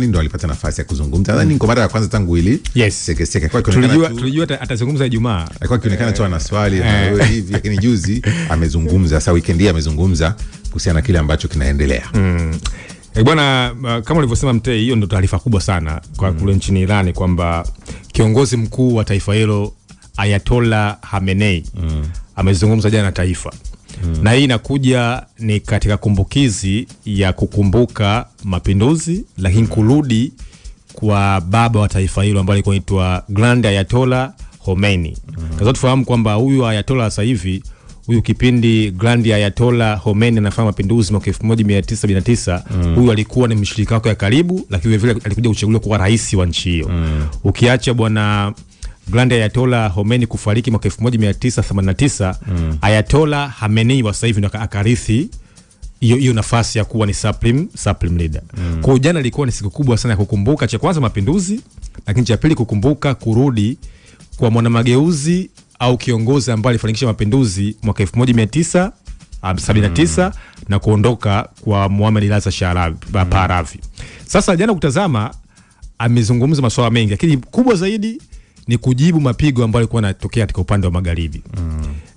ndo alipata nafasi ya kuzungumza. Nadhani kwa mara ya kwanza tangu hili. Yes. Seke. Kwa tulijua atazungumza Ijumaa. Alikuwa akionekana tu ana swali na hivi, lakini juzi amezungumza. Sasa weekend hii amezungumza kuhusiana na kile ambacho kinaendelea. Bwana, kama ulivyosema Mtei, hiyo ndo taarifa kubwa sana kwa kule nchini Iran kwamba kiongozi mkuu wa taifa hilo Ayatollah Khamenei amezungumza jana na taifa. Na hii inakuja ni katika kumbukizi ya kukumbuka mapinduzi, lakini kurudi kwa baba wa taifa hilo ambaye alikuwa anaitwa Grand Ayatollah Khomeini. Kaza tufahamu kwamba huyu Ayatollah sasa hivi, huyu kipindi Grand Ayatollah Khomeini anafanya mapinduzi mwaka 1979, huyu alikuwa ni mshirika wake wa karibu, lakini vile alikuja kuchaguliwa kuwa rais wa nchi hiyo. Ukiacha bwana Grand Ayatollah Khomeini kufariki mwaka 1989, Ayatollah Khamenei wa sasa hivi ndo akarithi hiyo nafasi ya kuwa ni supreme leader. Kwa jana ilikuwa ni siku kubwa sana ya kukumbuka, cha kwanza mapinduzi, lakini cha pili kukumbuka kurudi kwa mwanamageuzi au kiongozi ambaye alifanikisha mapinduzi mwaka 1979 na kuondoka kwa Mohamed Reza Shah Pahlavi. Sasa jana kutazama amezungumza masuala mengi, lakini kubwa zaidi ni kujibu mapigo ambayo yalikuwa yanatokea katika upande wa magharibi.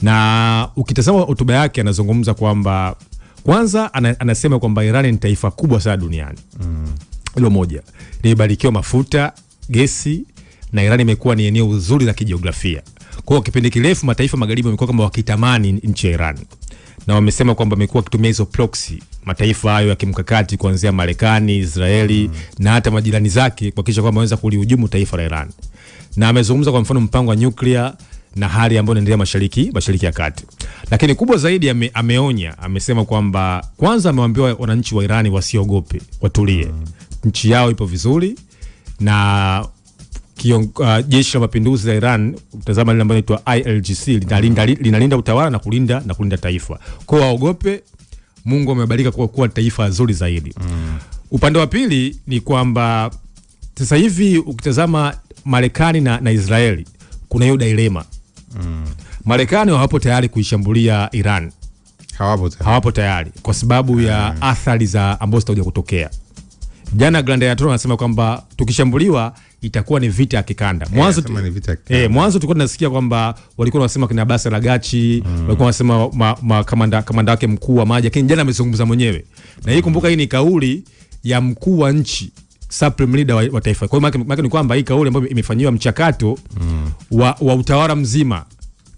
Na ukitazama hotuba yake anazungumza kwamba kwanza anasema kwamba Iran ni taifa kubwa sana duniani. Hilo moja. Limebarikiwa mafuta, gesi, na Iran imekuwa ni eneo zuri la kijiografia. Kwa kipindi kirefu mataifa magharibi yamekuwa kama wakitamani nchi ya Iran. Na wamesema kwamba wamekuwa wakitumia hizo proxy, mataifa hayo ya kimkakati kuanzia Marekani, Israeli na hata majirani zake kuhakikisha kwamba wanaweza kulihujumu taifa la Iran. Na amezungumza kwa mfano mpango wa nyuklia na hali ambayo inaendelea mashariki ya kati. Lakini kubwa zaidi ameonya, amesema kwamba kwanza amewaambia wananchi wa Irani wasiogope, watulie. Nchi yao ipo vizuri na jeshi la mapinduzi la Iran, utazama lile ambalo linaitwa IRGC, linalinda utawala na kulinda taifa. Kwa waogope, Mungu amebariki kuwa taifa zuri zaidi. Upande wa pili ni kwamba sasa hivi ukitazama Marekani na Israeli kuna hiyo dilema. Marekani hawapo tayari kuishambulia Iran. Hawapo tayari kwa sababu ya athari za ambazo zitakuja kutokea. Jana Grand Ayatollah anasema kwamba tukishambuliwa itakuwa ni vita ya kikanda. Mwanzo tulikuwa tunasikia kwamba walikuwa wanasema kina Abbas Araghchi, walikuwa wanasema kamanda wake mkuu wa maji, lakini jana amezungumza mwenyewe. Na hii kumbuka, hii ni kauli ya mkuu wa nchi, supreme leader wa taifa. Kwa hiyo maana ni kwamba hii kauli ambayo imefanywa mchakato wa utawala mzima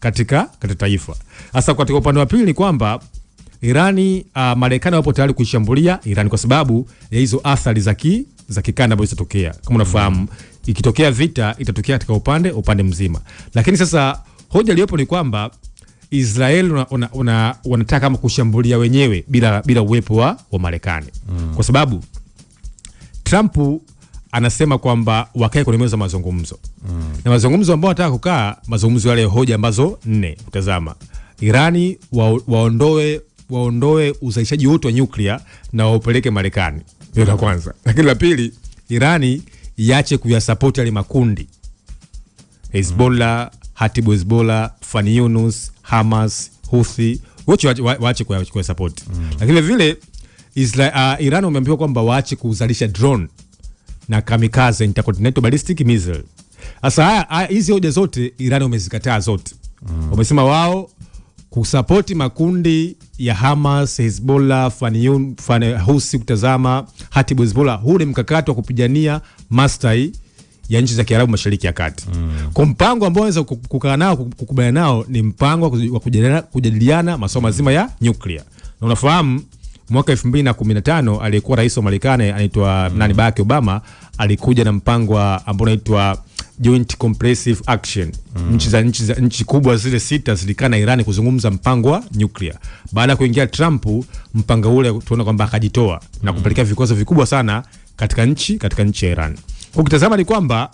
katika taifa. Sasa katika upande wa pili ni kwamba Irani, Marekani wapo tayari kuishambulia Iran kwa sababu ya hizo athari za kikanda ambazo zitatokea. Kama unafahamu, ikitokea vita itatokea katika upande mzima. Lakini sasa hoja iliyopo ni kwamba Israel wanataka kama kushambulia wenyewe bila uwepo wa Marekani. Kwa sababu Trump anasema kwamba wakae kwenye meza mazungumzo. Na mazungumzo ambao wanataka kukaa, mazungumzo yale hoja ambazo 4. Utazama, Irani waondoe uzalishaji wote wa nyuklia na waupeleke Marekani. Hilo la kwanza. Lakini la pili, Irani iache kuyasupport yale makundi. Hezbollah, Hatibu Hezbollah, Fani Yunus, Hamas, Houthi, wote waache kuyasupport. Lakini vile Iran wameambiwa kwamba waache kuzalisha drone na kamikaze, intercontinental ballistic missile. Sasa hizi hoja zote Iran wamezikataa zote. Wamesema wao kusupport makundi ya Hamas, Hezbollah, Houthi, kutazama Hatibu Hezbollah, huu ni mkakati wa kupigania maslahi ya nchi za Kiarabu Mashariki ya Kati. Kwa mpango ambao wanaweza kukaa nao, kukubaliana nao, ni mpango wa kujadiliana masuala mazima ya nyuklia. Na unafahamu mwaka 2015 aliyekuwa rais wa Marekani anaitwa Barack Obama alikuja na mpango ambao unaitwa Joint Comprehensive Action. Nchi kubwa zile 6 zilikaa na Irani kuzungumza mpango wa nyuklia. Baada ya kuingia Trump, mpango ule tunaona kwamba akajitoa na kupelekea vikwazo vikubwa sana katika nchi ya Iran. Kwa kutazama ni kwamba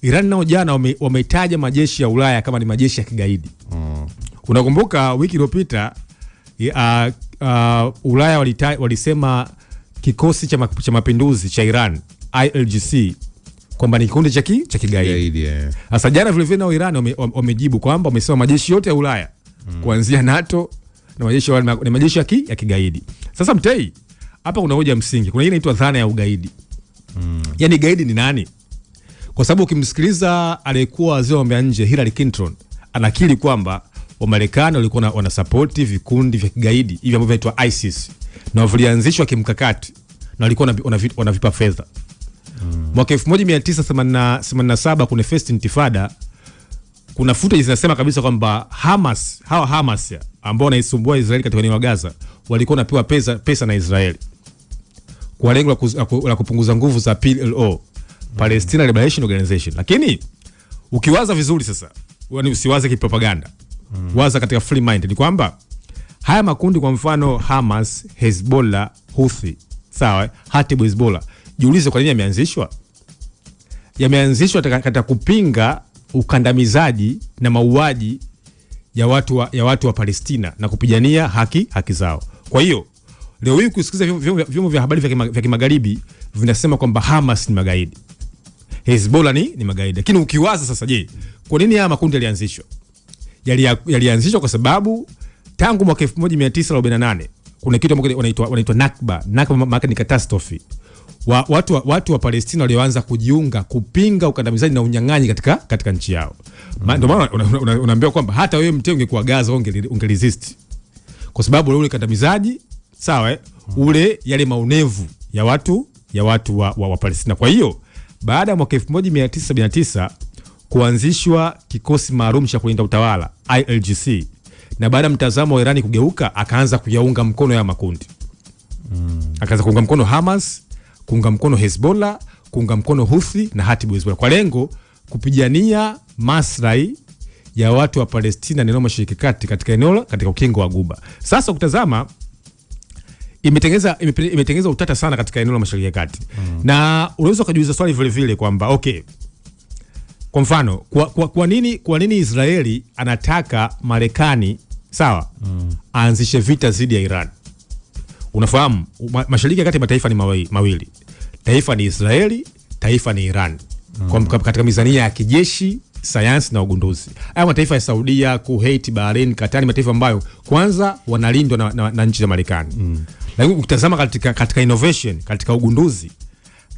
Iran nao jana wametaja majeshi ya Ulaya kama ni majeshi ya kigaidi. Unakumbuka wiki iliyopita Ulaya walisema kikosi cha mapinduzi cha Iran IRGC kwamba ni kikundi cha kigaidi. Sasa jana vile vile na Iran wamejibu kwamba wamesema majeshi yote ya Ulaya kuanzia NATO na majeshi ya kigaidi. Sasa Mtei, hapa kuna hoja msingi. Kuna ile inaitwa dhana ya ugaidi. Yani gaidi ni nani? Kwa sababu ukimsikiliza aliyekuwa waziri wa mambo ya nje Hillary Clinton anakiri kwamba Wamarekani walikuwa wana support vikundi vya kigaidi hivi ambavyo vinaitwa ISIS na vilianzishwa kimkakati na walikuwa wanavipa fedha. Mwaka 1987 kuna first intifada, kuna footage zinasema kabisa kwamba Hamas ambao wanaisumbua Israeli katika eneo la Gaza walikuwa wanapewa pesa na Israeli kwa lengo la kupunguza nguvu za PLO, Palestine Liberation Organization. Lakini ukiwaza vizuri sasa, yani usiwaze kipropaganda, waza katika free mind, ni kwamba haya makundi kwa mfano Hamas, Hezbollah, Houthi, sawa, Hatibu Hezbollah, jiulize kwa nini yameanzishwa? Yameanzishwa katika kupinga ukandamizaji na mauaji ya watu wa Palestina na kupigania haki zao. Kwa hiyo leo hii kusikiza vyombo vya habari vya kimagharibi vinasema kwamba Hamas ni magaidi, Hezbollah ni magaidi. Lakini ukiwaza sasa, je, kwa nini haya makundi yalianzishwa? Yalianzishwa kwa sababu tangu mwaka 1948 kuna kitu wanaitwa Nakba. Nakba maana ni catastrophe. Watu wa Palestina walioanza kujiunga kupinga ukandamizaji na unyang'anyi katika nchi yao. Ndio maana unaambiwa kwamba hata wewe mteo ungekuwa Gaza ungeresist. Kwa sababu ule ukandamizaji, sawa, ule yale maonevu ya watu wa Palestina. Kwa hiyo baada ya mwaka 1979 kuanzishwa kikosi maalum cha kulinda utawala ILGC, na baada ya mtazamo wa Irani kugeuka, akaanza kuyaunga mkono ya makundi. Akaanza kuunga mkono Hamas, kuunga mkono Hezbollah, kuunga mkono Houthi na Hatibu Hezbollah kwa lengo kupigania maslahi ya watu wa Palestina na eneo Mashariki Kati katika ukingo wa Guba. Sasa ukitazama imetengeza utata sana katika eneo la Mashariki ya Kati. Na unaweza kujiuliza swali vile vile kwamba okay, kwa mfano kwa nini Israeli anataka Marekani, sawa, aanzishe vita dhidi ya Iran? Unafahamu Mashariki ya Kati mataifa ni mawili. Taifa ni Israeli, taifa ni Iran. Katika mizania ya kijeshi, sayansi na ugunduzi. Haya mataifa ya Saudia, Kuwait, Bahrain, Qatar, mataifa ambayo kwanza wanalindwa na nchi za Marekani. Lakini ukitazama katika innovation, katika ugunduzi,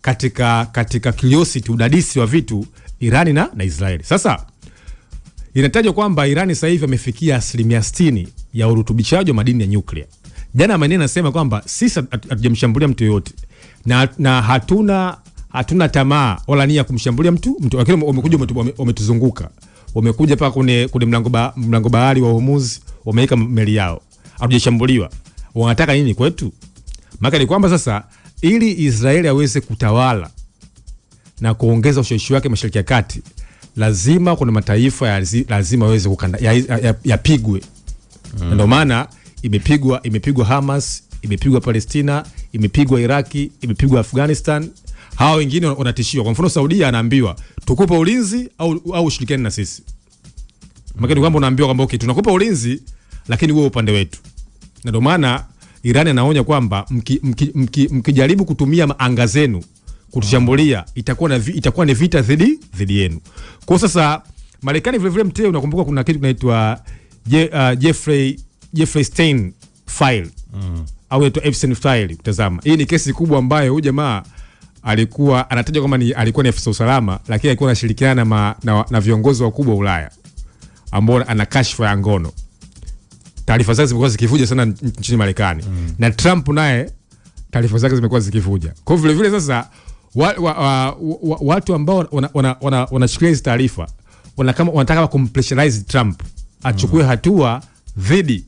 katika curiosity, udadisi wa vitu, Irani na Israeli. Sasa inatajwa kwamba Irani sasa hivi amefikia 60% ya urutubishaji wa madini ya nyuklia. Jana maneno nasema kwamba sisi hatujamshambulia mtu yoyote na hatuna tamaa wala nia kumshambulia mtu, lakini wamekuja wametuzunguka. Wamekuja paka kwenye mlango bahari wa Hormuz, wameweka meli yao. Hatujashambuliwa. Wanataka nini kwetu? Maana ni kwamba sasa ili Israeli aweze kutawala na kuongeza ushawishi wake Mashariki ya Kati, lazima kuna mataifa lazima yaweze yapigwe. Ndio maana imepigwa Hamas, imepigwa Palestina, imepigwa Iraki, imepigwa Afghanistan. Hawa wengine wanatishiwa. Kwa mfano Saudia anaambiwa tukupe ulinzi au ushirikiane na sisi. Maana kwamba unaambiwa kwamba okay, tunakupa ulinzi lakini wewe upande wetu. Na ndio maana Iran anaonya kwamba mkijaribu kutumia anga zenu kutushambulia, itakuwa ni vita dhidi yenu. Kwa sasa Marekani vile vile mteo, unakumbuka kuna kitu kinaitwa Jeffrey Stein file au inaitwa Epstein file. Utazama, hii ni kesi kubwa ambayo huyu jamaa alikuwa anatajwa kama alikuwa ni afisa usalama, lakini alikuwa anashirikiana na viongozi wakubwa wa Ulaya ambao ana kashfa ya ngono. Taarifa zake zimekuwa zikivuja sana nchini Marekani. Na Trump naye taarifa zake zimekuwa zikivuja. Kwa hivyo vile sasa watu ambao wanashikilia hizo taarifa wanataka kumpressurize Trump achukue hatua dhidi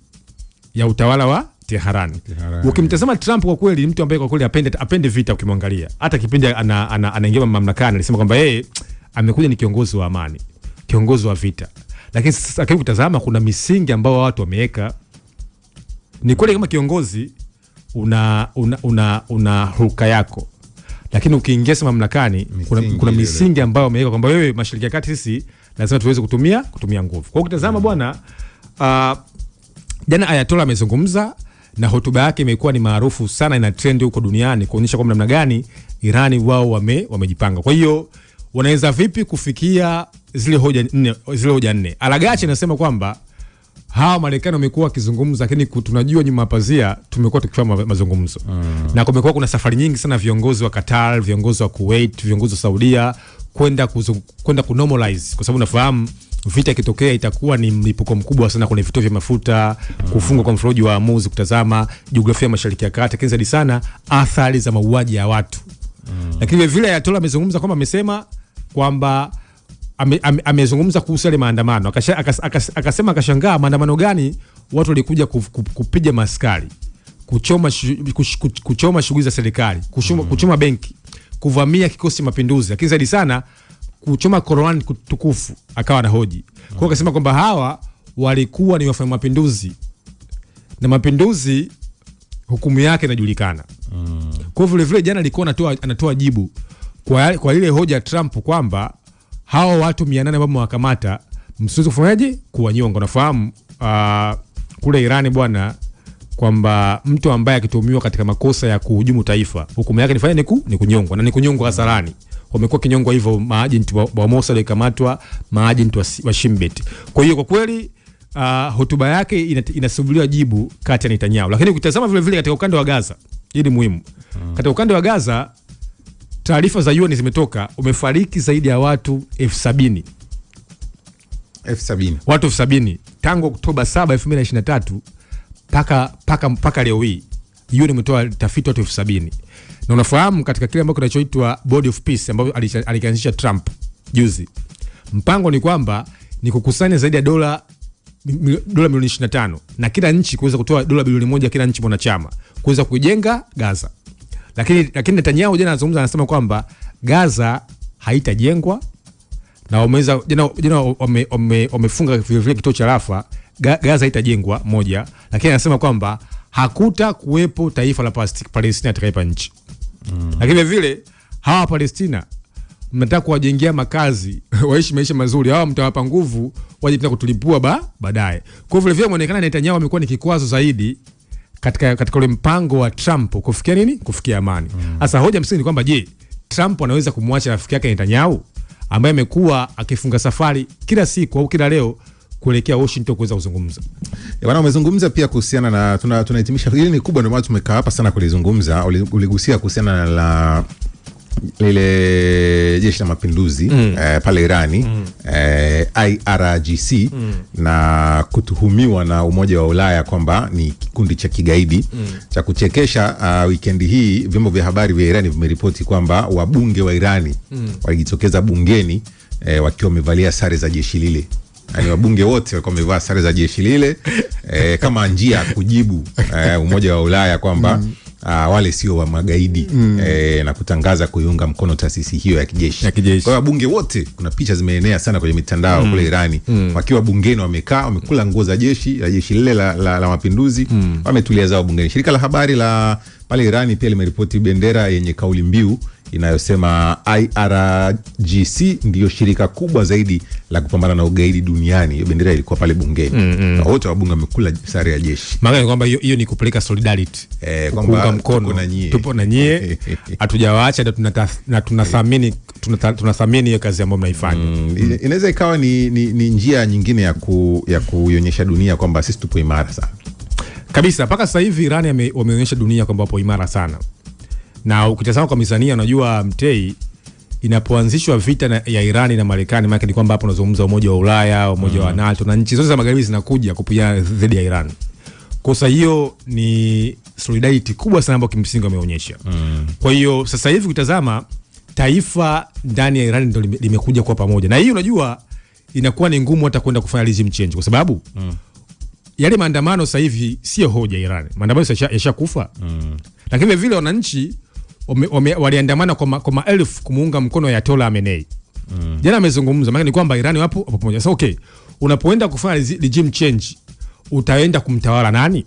ya utawala wa Tehran. Ukimtazama Trump kwa kweli mtu ambaye kwa kweli apende vita. Ukimwangalia hata kipindi anaingia mamlakani alisema kwamba yeye amekuja ni kiongozi wa amani, kiongozi wa vita. Lakini sasa ukitazama kuna misingi ambao watu wameweka. Ni kweli kama kiongozi una huruka yako, lakini ukiingia mamlakani kuna misingi ambayo wameweka kwamba wewe Mashariki ya Kati sisi lazima tuweze kutumia nguvu. Kwa ukitazama bwana, jana Ayatollah amezungumza na hotuba yake imekuwa ni maarufu sana, ina trend huko duniani kuonyesha kwamba namna gani Irani wao wamejipanga. Kwa hiyo wanaweza vipi kufikia zile hoja nne. Alagachi anasema kwamba hawa Marekani wamekuwa wakizungumza, lakini tunajua nyuma pazia tumekuwa tukifanya mazungumzo. Na kumekuwa kuna safari nyingi sana viongozi wa Qatar, viongozi wa Kuwait, viongozi wa Saudia kwenda kunormalize, kwa sababu unafahamu vita ikitokea itakuwa ni mlipuko mkubwa sana kwenye vituo vya mafuta, kufungwa kwa mfereji wa Hormuz, kutazama jiografia ya Mashariki ya Kati, kinzadi sana athari za mauaji ya watu. Lakini vile Ayatollah amezungumza kwamba amesema kwamba amezungumza kuhusu ile maandamano, akasema akashangaa maandamano gani watu walikuja kupiga maskari, kuchoma shughuli za serikali, kuchoma benki, kuvamia kikosi mapinduzi, lakini zaidi sana kuchoma Qur'an tukufu. Akawa na hoji kwa akasema kwamba hawa walikuwa ni wafanya mapinduzi, na mapinduzi hukumu yake inajulikana. Kwa vile vile jana alikuwa anatoa jibu kwa ile hoja ya Trump kwamba hawa watu 800 ambao mwakamata msiweze kufanyaje kuwanyonga. Nafahamu kule Irani bwana, kwamba mtu ambaye akituhumiwa katika makosa ya kuhujumu taifa hukumu yake ni kunyongwa, na ni kunyongwa hasarani. Wamekuwa kinyongwa hivyo maagent wa Mossad walikamatwa, maagent wa Shin Bet. Kwa hiyo kwa kweli hotuba yake inasubiriwa jibu kati ya Netanyahu. Lakini ukitazama vile vile katika ukanda wa Gaza, hili muhimu. Katika ukanda wa Gaza taarifa za UN zimetoka, umefariki zaidi ya watu 70,000. Watu 70,000 tangu Oktoba 7, 2023 paka leo hii. UN imetoa tafiti watu 70,000. Na unafahamu katika kile ambacho kinachoitwa Body of Peace ambayo alikianzisha Trump juzi, mpango ni kwamba ni kukusanya zaidi ya dola milioni 25 na kila nchi kuweza kutoa dola bilioni 1 kila nchi mwanachama kuweza kujenga Gaza. Lakini Netanyahu jana anazungumza, anasema kwamba Gaza haitajengwa, na wameweza jana wamefunga vile kituo cha Rafa. Gaza haitajengwa moja, lakini anasema kwamba hakuta kuwepo taifa la Palestina katika nchi. Lakini vile hawa Palestina mnataka kuwajengea makazi waishi maisha mazuri, hawa mtawapa nguvu waje tena kutulipua baadaye. Kwa vile vile muonekana Netanyahu amekuwa ni kikwazo zaidi katika ule mpango wa Trump kufikia nini? Kufikia amani. Sasa hoja msingi ni kwamba je, Trump anaweza kumwacha rafiki yake Netanyahu ambaye amekuwa akifunga safari kila siku au kila leo kuelekea Washington kuweza kuzungumza? Wana umezungumza pia kuhusiana na tunahitimisha hili ni kubwa, ndio maana tumekaa hapa sana kulizungumza. Uligusia kuhusiana na lile jeshi la mapinduzi pale Irani, IRGC, na kutuhumiwa na Umoja wa Ulaya kwamba ni kikundi cha kigaidi. Cha kuchekesha, weekend hii vyombo vya habari vya Irani vimeripoti kwamba wabunge wa Irani walijitokeza bungeni wakiwa wamevalia sare za jeshi lile. Yaani wabunge wote walikuwa wamevaa sare za jeshi lile kama njia ya kujibu Umoja wa Ulaya kwamba wale sio wa magaidi, na kutangaza kuiunga mkono taasisi hiyo ya kijeshi. Kwa hiyo wabunge wote, kuna picha zimeenea sana kwenye mitandao kule Irani, wakiwa bungeni wamekaa, wamekula nguo za jeshi lile la mapinduzi, wametulia zao bungeni. Shirika la habari la pale Irani pia limeripoti bendera yenye kauli mbiu inayosema IRGC ndiyo shirika kubwa zaidi la kupambana na ugaidi duniani. Hiyo bendera ilikuwa pale bungeni. Na wote wabunge wamekula sare ya jeshi. Maana kwamba hiyo ni kupeleka solidarity, kwamba mkono tupo na nyie, hatujawaacha na tunathamini hiyo kazi ambayo mnaifanya. Inaweza ikawa ni njia nyingine ya kuionyesha dunia kwamba sisi tupo imara sana. Kabisa, mpaka sasa hivi Iran wameonyesha dunia kwamba wapo imara sana. Na ukitazama kwa mizania, unajua Mtei, inapoanzishwa vita ya Irani na Marekani, maana ni kwamba hapo unazungumza Umoja wa Ulaya, Umoja wa NATO na nchi zote za magharibi zinakuja kupigana dhidi ya Iran. Kosa hiyo ni solidarity kubwa sana ambayo kimsingi wameonyesha. Kwa hiyo sasa hivi ukitazama taifa ndani ya Iran ndio limekuja kwa pamoja. Na hii unajua inakuwa ni ngumu hata kwenda kufanya regime change, kwa sababu yale maandamano sasa hivi sio hoja Iran. Maandamano yashakufa. Lakini vile wananchi waliandamana kwa maelfu kumuunga mkono Ayatollah Khamenei. Jana amezungumza, maana ni kwamba Iran wapo pamoja. Sasa okay, unapoenda kufanya regime change utaenda kumtawala nani?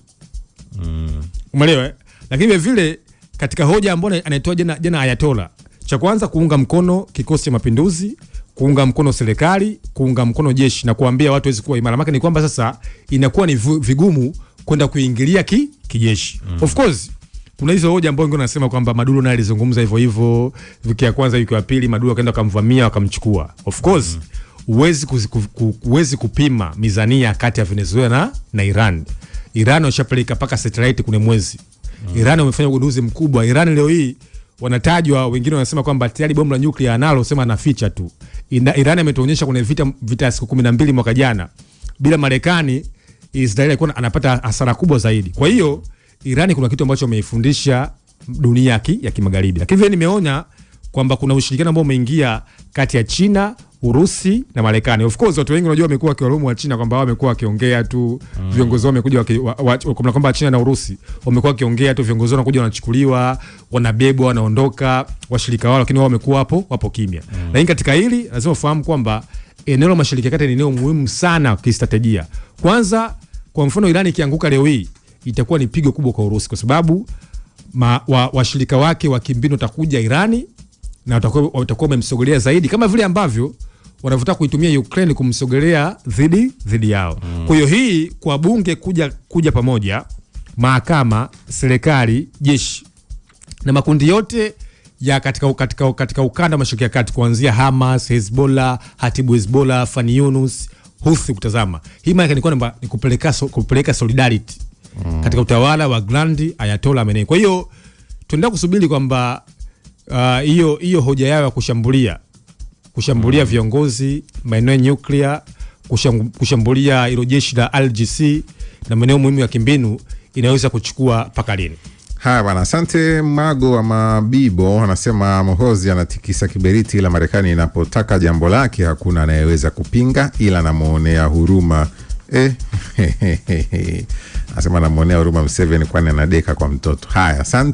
Umeelewa? Lakini vile katika hoja ambayo anaitoa jana Ayatollah, cha kwanza kuunga mkono kikosi cha mapinduzi, kuunga mkono serikali, kuunga mkono jeshi na kuambia watu waweze kuwa imara. Maana ni kwamba sasa inakuwa ni vigumu kwenda kuingilia kijeshi. Of course kuna hizo hoja ambazo wengine wanasema kwamba Maduro naye alizungumza hivyo wiki ya kwanza, wiki ya pili Maduro akaenda kumvamia akamchukua. Of course huwezi kupima mizania kati ya Venezuela na Iran. Iran washapeleka paka satellite kwenye mwezi. Iran wamefanya ugunduzi mkubwa. Iran leo hii wanatajwa, wengine wanasema kwamba tayari bomu la nyuklia analo, sema anaficha tu. Iran ametuonyesha kwenye vita siku 12 mwaka jana. Bila Marekani, Israeli alikuwa anapata hasara kubwa zaidi. Kwa hiyo Iran kuna kitu ambacho wameifundisha dunia ya kimagharibi. Lakini vile nimeona kwamba kuna ushirikiano ambao umeingia kati ya China, Urusi na Marekani. Of course watu wengi wanajua wamekuwa wakiwarumu wa China kwamba wao wamekuwa wakiongea tu, viongozi wao wamekuja kwamba China na Urusi wamekuwa wakiongea tu, viongozi wao wanakuja wanachukuliwa, wanabebwa, wanaondoka washirika wao, lakini wao wamekuwa hapo kimya. Lakini katika hili lazima ufahamu kwamba eneo la Mashariki ya Kati ni eneo muhimu sana kistratejia. Kwanza, kwa mfano Iran ikianguka leo hii itakuwa ni pigo kubwa kwa Urusi, kwa sababu washirika wake wa kimbinu watakuja Irani na watakuwa wamemsogelea zaidi, kama vile ambavyo wanavuta kuitumia Ukraine kumsogelea dhidi yao. Kwa hiyo hii kwa bunge kuja pamoja, mahakama, serikali, jeshi na makundi yote ya katika ukanda Mashariki ya Kati, kuanzia Hamas, Hezbollah, Hatibu Hezbollah, Fani Yunus, Houthi, kutazama hii maana ni kupeleka solidarity katika utawala wa Grand Ayatollah Khamenei. Kwa hiyo tunaenda kusubiri kwamba hiyo hoja yao ya kushambulia viongozi, maeneo ya nuclear, kushambulia hilo jeshi la IRGC na maeneo muhimu ya kimbinu inaweza kuchukua paka lini. Haya bwana, asante. Mago wa Mabibo anasema Muhoozi anatikisa kiberiti, ila Marekani inapotaka jambo lake hakuna anayeweza kupinga, ila namuonea huruma. Anasema namuonea huruma Museveni kwani anadeka kwa mtoto. Haya, asante.